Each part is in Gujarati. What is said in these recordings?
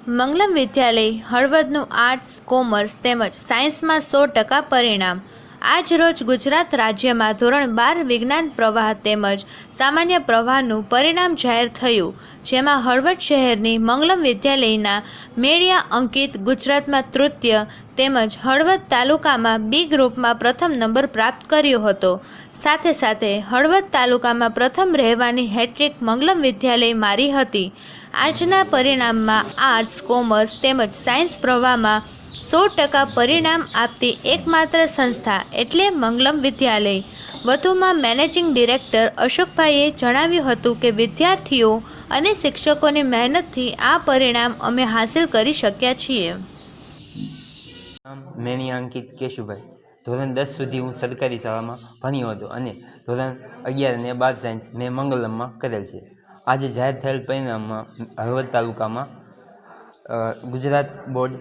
મંગલમ વિદ્યાલય હળવદનું આર્ટ્સ, કોમર્સ તેમજ સાયન્સમાં 100% પરિણામ. આજ રોજ ગુજરાત રાજ્યમાં ધોરણ 12 વિજ્ઞાન પ્રવાહ તેમજ સામાન્ય પ્રવાહનું પરિણામ જાહેર થયું, જેમાં હળવદ શહેરની મંગલમ વિદ્યાલયના મેળિયા અંકિત ગુજરાતમાં તૃતીય તેમજ હળવદ તાલુકામાં બી ગ્રુપમાં પ્રથમ નંબર પ્રાપ્ત કર્યો હતો. સાથે સાથે હળવદ તાલુકામાં પ્રથમ રહેવાની હેટ્રિક મંગલમ વિદ્યાલય મારી હતી. આજના પરિણામમાં આર્ટ્સ, કોમર્સ તેમજ સાયન્સ પ્રવાહમાં 100% પરિણામ આપતી એકમાત્ર સંસ્થા એટલે મંગલમ વિદ્યાલય. વધુમાં મેનેજિંગ ડિરેક્ટર અશોકભાઈએ જણાવ્યું હતું કે વિદ્યાર્થીઓ અને શિક્ષકોની મહેનતથી આ પરિણામ અમે હાંસિલ કરી શક્યા છીએ. મેળિયા અંકિત કેશુભાઈ. ધોરણ 10 સુધી હું સરકારી શાળામાં ભણ્યો હતો અને ધોરણ 11 અને 12 સાયન્સ મેં મંગલમમાં કરેલ છે. આજે જાહેર થયેલ પરિણામમાં હળવદ તાલુકામાં ગુજરાત બોર્ડ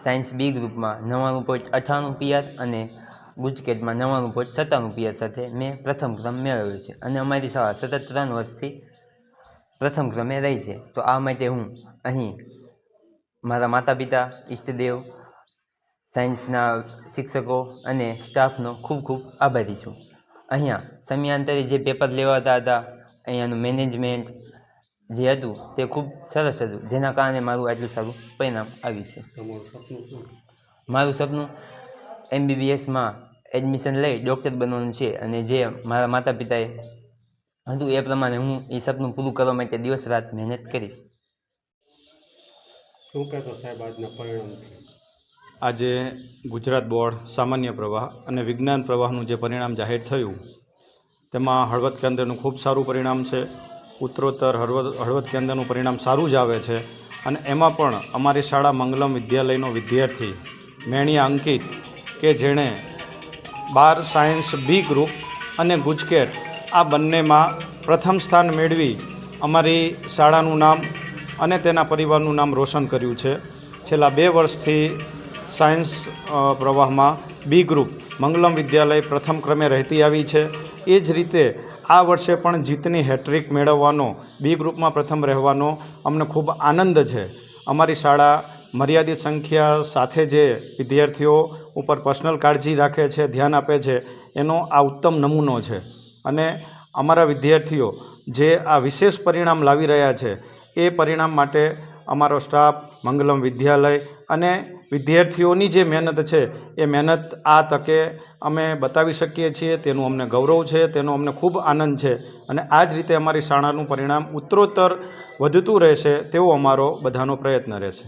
સાયન્સ બી ગ્રુપમાં 99.98 PR અને ગુજકેટમાં 99.97 PR સાથે મેં પ્રથમ ક્રમ મેળવ્યો છે અને અમારી શાળા સતત 3 વર્ષથી પ્રથમ ક્રમે રહી છે. તો આ માટે હું અહીં મારા માતા પિતા, ઈષ્ટદેવ, સાયન્સના શિક્ષકો અને સ્ટાફનો ખૂબ ખૂબ આભારી છું. અહીંયા સમયાંતરે જે પેપર લેવાતા હતા, અહીંયાનું મેનેજમેન્ટ જે હતું તે ખૂબ સરસ હતું, જેના કારણે મારું આટલું સારું પરિણામ આવ્યું છે. મારું સપનું MBBSમાં એડમિશન લઈ ડૉક્ટર બનવાનું છે અને જે મારા માતા પિતાએ હતું એ પ્રમાણે હું એ સપનું પૂરું કરવા માટે દિવસ રાત મહેનત કરીશ. શું કહેશો સાહેબ આજના પરિણામથી? આજે ગુજરાત બોર્ડ સામાન્ય પ્રવાહ અને વિજ્ઞાન પ્રવાહનું જે પરિણામ જાહેર થયું તેમાં હળવદ કેન્દ્રનું ખૂબ સારું પરિણામ છે. ઉત્તરોત્તર હળવદ કેન્દ્રનું પરિણામ સારું જ આવે છે અને એમાં પણ અમારી શાળા મંગલમ વિદ્યાલયનો વિદ્યાર્થી મેળિયા અંકિત કે જેણે 12 સાયન્સ બી ગ્રુપ અને ગુજકેટ આ બંનેમાં પ્રથમ સ્થાન મેળવી અમારી શાળાનું નામ અને તેના પરિવારનું નામ રોશન કર્યું છે. છેલ્લા 2 વર્ષથી સાયન્સ પ્રવાહમાં બી ગ્રુપ મંગલમ વિદ્યાલય પ્રથમ ક્રમે રહેતી આવી છે. એ જ રીતે આ વર્ષે પણ જીતની હેટ્રિક મેળવવાનો, બી ગ્રુપમાં પ્રથમ રહેવાનો અમને ખૂબ આનંદ છે. અમારી શાળા મર્યાદિત સંખ્યા સાથે જે વિદ્યાર્થીઓ ઉપર પર્સનલ કાળજી રાખે છે, ધ્યાન આપે છે, એનો આ ઉત્તમ નમૂનો છે અને અમારા વિદ્યાર્થીઓ જે આ વિશેષ પરિણામ લાવી રહ્યા છે એ પરિણામ માટે અમારો સ્ટાફ, મંગલમ વિદ્યાલય અને વિદ્યાર્થીઓની જે મહેનત છે એ મહેનત આ તકે અમે બતાવી શકીએ છીએ. તેનું અમને ગૌરવ છે, તેનો અમને ખૂબ આનંદ છે અને આ જ રીતે અમારી શાળાનું પરિણામ ઉત્તરોત્તર વધતું રહેશે તેવો અમારો બધાનો પ્રયત્ન રહેશે.